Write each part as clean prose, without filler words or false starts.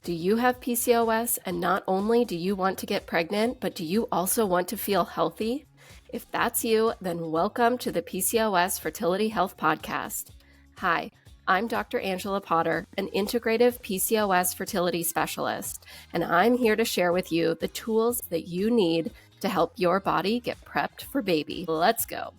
Do you have PCOS, and not only do you want to get pregnant, but do you also want to feel healthy? If that's you, then welcome to the PCOS Fertility Health Podcast. Hi, I'm Dr. Angela Potter, an integrative PCOS fertility specialist, and I'm here to share with you the tools that you need to help your body get prepped for baby. Let's go.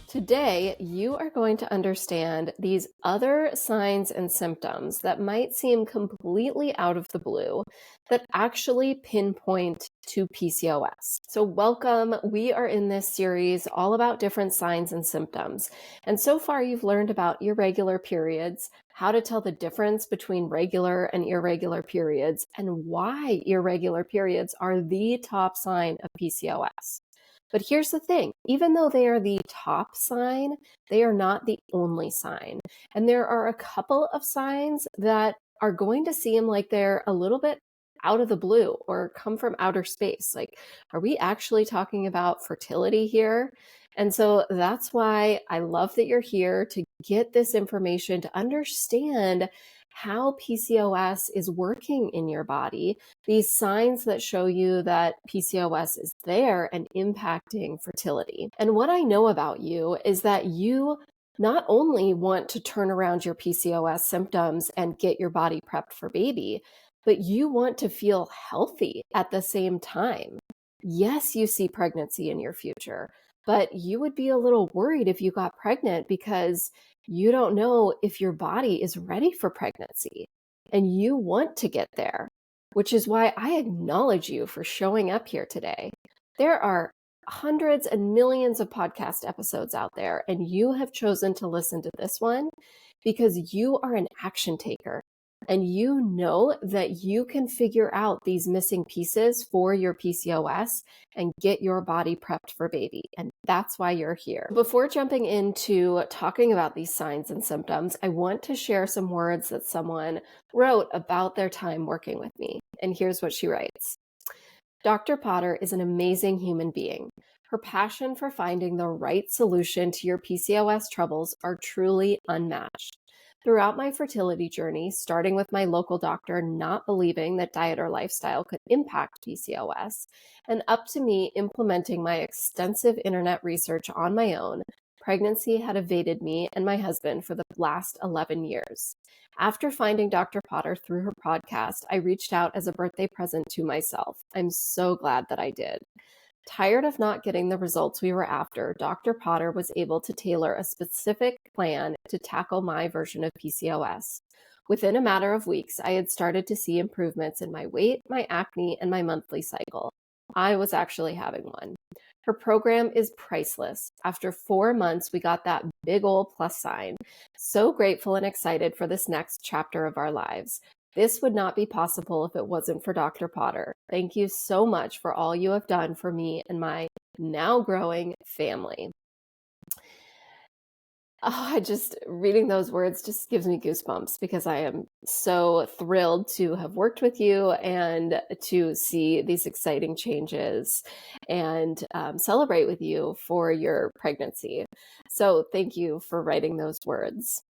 Today, you are going to understand these other signs and symptoms that might seem completely out of the blue that actually pinpoint to PCOS. So welcome. We are in this series all about different signs and symptoms. And so far, you've learned about irregular periods, how to tell the difference between regular and irregular periods, and why irregular periods are the top sign of PCOS. But here's the thing, even though they are the top sign, they are not the only sign. And there are a couple of signs that are going to seem like they're a little bit out of the blue or come from outer space. Like, are we actually talking about fertility here? And so that's why I love that you're here to get this information, to understand how PCOS is working in your body, these signs that show you that PCOS is there and impacting fertility. And what I know about you is that you not only want to turn around your PCOS symptoms and get your body prepped for baby, but you want to feel healthy at the same time. Yes, you see pregnancy in your future, but you would be a little worried if you got pregnant because you don't know if your body is ready for pregnancy and you want to get there, which is why I acknowledge you for showing up here today. There are hundreds and millions of podcast episodes out there, and you have chosen to listen to this one because you are an action taker. And you know that you can figure out these missing pieces for your PCOS and get your body prepped for baby. And that's why you're here. Before jumping into talking about these signs and symptoms, I want to share some words that someone wrote about their time working with me. And here's what she writes. Dr. Potter is an amazing human being. Her passion for finding the right solution to your PCOS troubles are truly unmatched. Throughout my fertility journey, starting with my local doctor not believing that diet or lifestyle could impact PCOS, and up to me implementing my extensive internet research on my own, pregnancy had evaded me and my husband for the last 11 years. After finding Dr. Potter through her podcast, I reached out as a birthday present to myself. I'm so glad that I did. Tired of not getting the results we were after, Dr. Potter was able to tailor a specific plan to tackle my version of PCOS. Within a matter of weeks, I had started to see improvements in my weight, my acne, and my monthly cycle. I was actually having one. Her program is priceless. After 4 months, we got that big old plus sign. So grateful and excited for this next chapter of our lives. This would not be possible if it wasn't for Dr. Potter. Thank you so much for all you have done for me and my now growing family. Reading those words just gives me goosebumps because I am so thrilled to have worked with you and to see these exciting changes and celebrate with you for your pregnancy. So thank you for writing those words.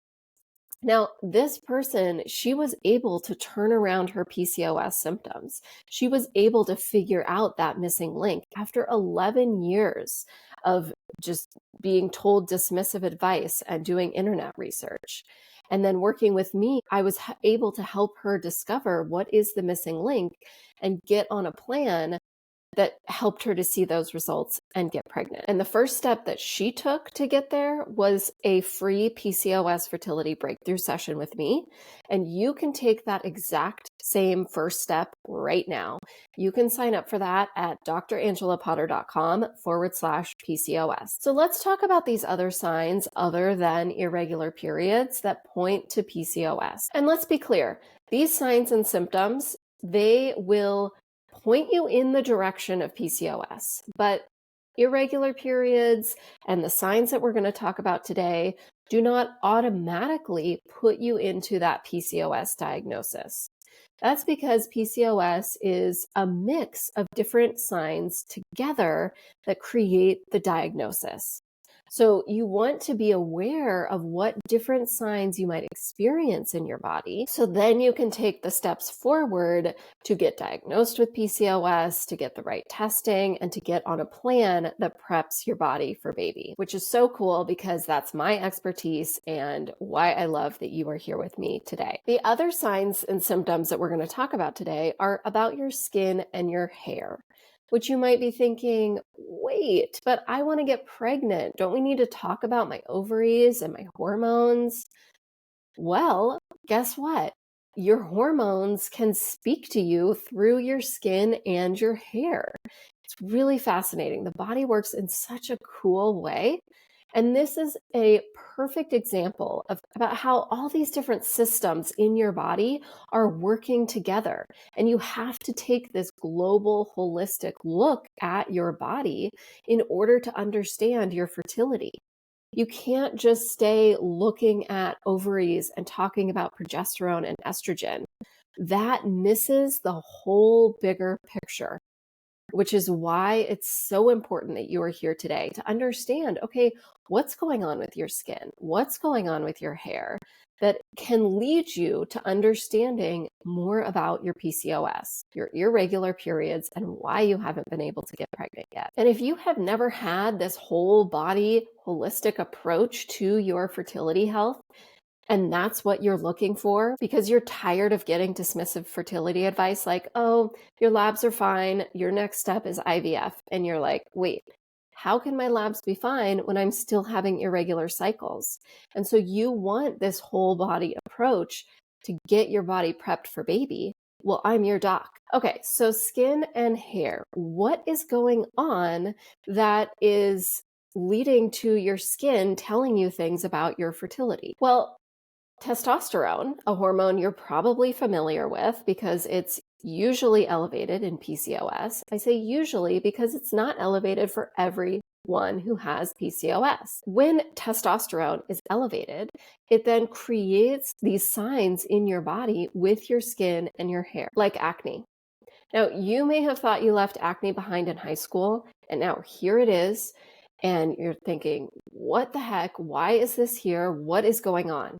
Now, this person, she was able to turn around her PCOS symptoms. She was able to figure out that missing link after 11 years of just being told dismissive advice and doing internet research. And then working with me, I was able to help her discover what is the missing link and get on a plan that helped her to see those results and get pregnant. And the first step that she took to get there was a free PCOS fertility breakthrough session with me. And you can take that exact same first step right now. You can sign up for that at drangelapotter.com/PCOS. So let's talk about these other signs other than irregular periods that point to PCOS. And let's be clear, these signs and symptoms, they will point you in the direction of PCOS, but irregular periods and the signs that we're going to talk about today do not automatically put you into that PCOS diagnosis. That's because PCOS is a mix of different signs together that create the diagnosis. So you want to be aware of what different signs you might experience in your body. So then you can take the steps forward to get diagnosed with PCOS, to get the right testing, and to get on a plan that preps your body for baby, which is so cool because that's my expertise and why I love that you are here with me today. The other signs and symptoms that we're going to talk about today are about your skin and your hair, which you might be thinking, wait, but I want to get pregnant. Don't we need to talk about my ovaries and my hormones? Well, guess what? Your hormones can speak to you through your skin and your hair. It's really fascinating. The body works in such a cool way. And this is a perfect example of about how all these different systems in your body are working together. And you have to take this global, holistic look at your body in order to understand your fertility. You can't just stay looking at ovaries and talking about progesterone and estrogen. That misses the whole bigger picture, which is why it's so important that you are here today to understand, okay, what's going on with your skin? What's going on with your hair that can lead you to understanding more about your PCOS, your irregular periods, and why you haven't been able to get pregnant yet. And if you have never had this whole body holistic approach to your fertility health, and that's what you're looking for because you're tired of getting dismissive fertility advice like, oh, your labs are fine. Your next step is IVF. And you're like, wait, how can my labs be fine when I'm still having irregular cycles? And so you want this whole body approach to get your body prepped for baby. Well, I'm your doc. Okay, so skin and hair. What is going on that is leading to your skin telling you things about your fertility? Well, testosterone, a hormone you're probably familiar with because it's usually elevated in PCOS. I say usually because it's not elevated for everyone who has PCOS. When testosterone is elevated, it then creates these signs in your body with your skin and your hair, like acne. Now, you may have thought you left acne behind in high school, and now here it is, and you're thinking, what the heck? Why is this here? What is going on?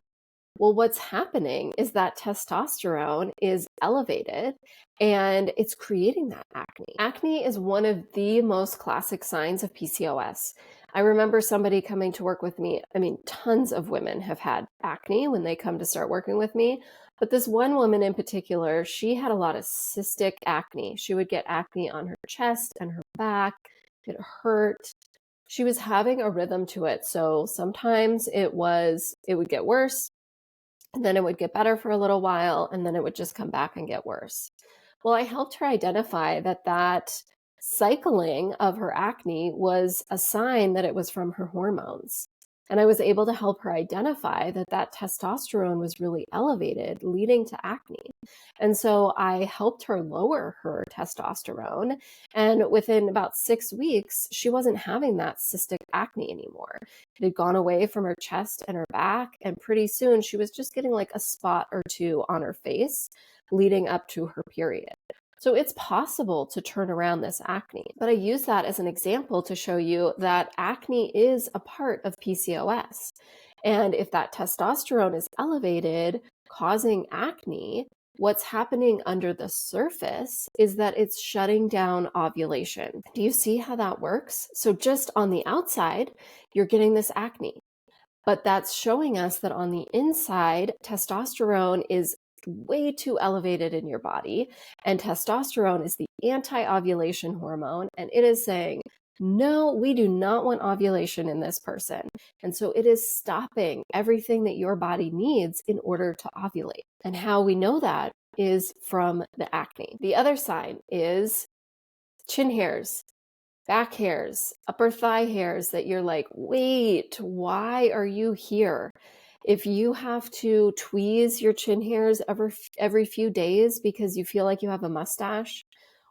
Well, what's happening is that testosterone is elevated and it's creating that acne. Acne is one of the most classic signs of PCOS. I remember somebody coming to work with me. I mean, tons of women have had acne when they come to start working with me. But this one woman in particular, she had a lot of cystic acne. She would get acne on her chest and her back. It hurt. She was having a rhythm to it. So sometimes it would get worse, and then it would get better for a little while, and then it would just come back and get worse. Well, I helped her identify that cycling of her acne was a sign that it was from her hormones. And I was able to help her identify that testosterone was really elevated, leading to acne. And so I helped her lower her testosterone. And within about 6 weeks, she wasn't having that cystic acne anymore. It had gone away from her chest and her back. And pretty soon she was just getting like a spot or two on her face leading up to her period. So it's possible to turn around this acne. But I use that as an example to show you that acne is a part of PCOS. And if that testosterone is elevated, causing acne, what's happening under the surface is that it's shutting down ovulation. Do you see how that works? So just on the outside, you're getting this acne. But that's showing us that on the inside, testosterone is way too elevated in your body. And testosterone is the anti-ovulation hormone. And it is saying, no, we do not want ovulation in this person. And so it is stopping everything that your body needs in order to ovulate. And how we know that is from the acne. The other sign is chin hairs, back hairs, upper thigh hairs that you're like, wait, why are you here? If you have to tweeze your chin hairs every few days because you feel like you have a mustache,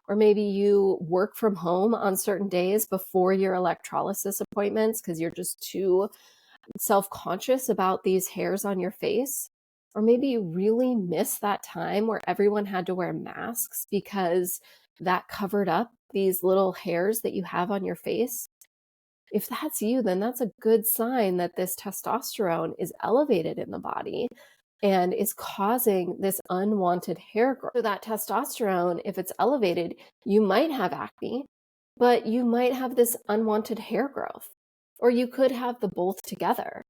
or maybe you work from home on certain days before your electrolysis appointments because you're just too self-conscious about these hairs on your face, or maybe you really miss that time where everyone had to wear masks because that covered up these little hairs that you have on your face. If that's you, then that's a good sign that this testosterone is elevated in the body and is causing this unwanted hair growth. So that testosterone, if it's elevated, you might have acne, but you might have this unwanted hair growth, or you could have the both together.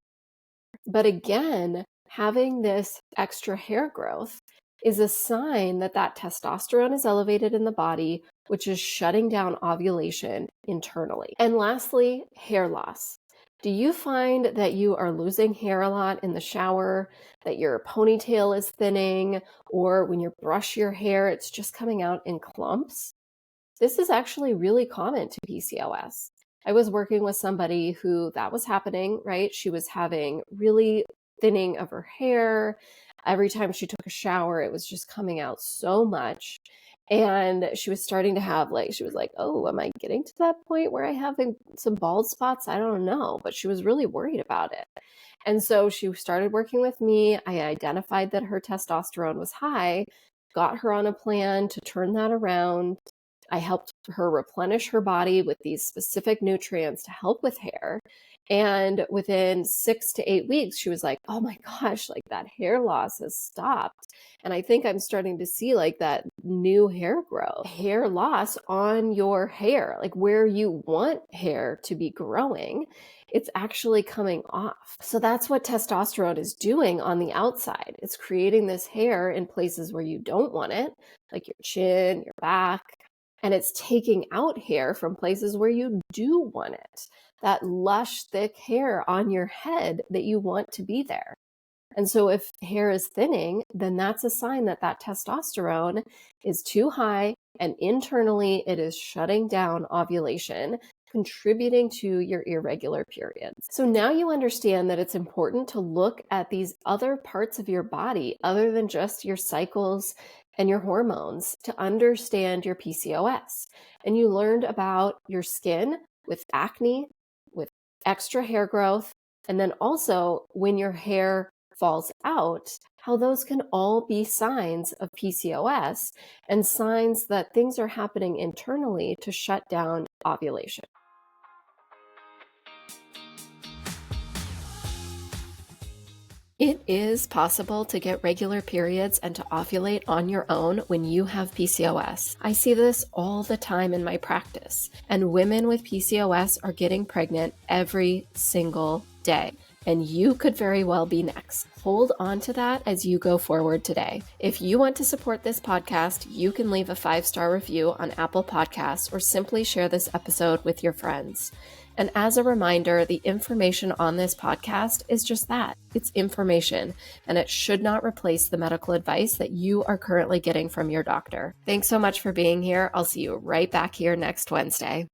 But again, having this extra hair growth is a sign that that testosterone is elevated in the body, which is shutting down ovulation internally. And lastly, hair loss. Do you find that you are losing hair a lot in the shower, that your ponytail is thinning, or when you brush your hair, it's just coming out in clumps? This is actually really common to PCOS. I was working with somebody who that was happening, right? She was having really thinning of her hair. Every time she took a shower, it was just coming out so much. And she was starting to have she was like, oh, am I getting to that point where I have some bald spots? I don't know. But she was really worried about it. And so she started working with me. I identified that her testosterone was high, got her on a plan to turn that around. I helped her replenish her body with these specific nutrients to help with hair. And within 6 to 8 weeks, she was like, oh my gosh, that hair loss has stopped. And I think I'm starting to see that new hair growth, hair loss on your hair, where you want hair to be growing. It's actually coming off. So that's what testosterone is doing on the outside. It's creating this hair in places where you don't want it, like your chin, your back. And it's taking out hair from places where you do want it, that lush, thick hair on your head that you want to be there. And so if hair is thinning, then that's a sign that that testosterone is too high, and internally it is shutting down ovulation, contributing to your irregular periods. So now you understand that it's important to look at these other parts of your body other than just your cycles and your hormones to understand your PCOS. And you learned about your skin with acne, with extra hair growth, and then also when your hair falls out, how those can all be signs of PCOS and signs that things are happening internally to shut down ovulation. It is possible to get regular periods and to ovulate on your own when you have PCOS. I see this all the time in my practice, and women with PCOS are getting pregnant every single day. And you could very well be next. Hold on to that as you go forward today. If you want to support this podcast, you can leave a 5-star review on Apple Podcasts or simply share this episode with your friends. And as a reminder, the information on this podcast is just that. It's information, and it should not replace the medical advice that you are currently getting from your doctor. Thanks so much for being here. I'll see you right back here next Wednesday.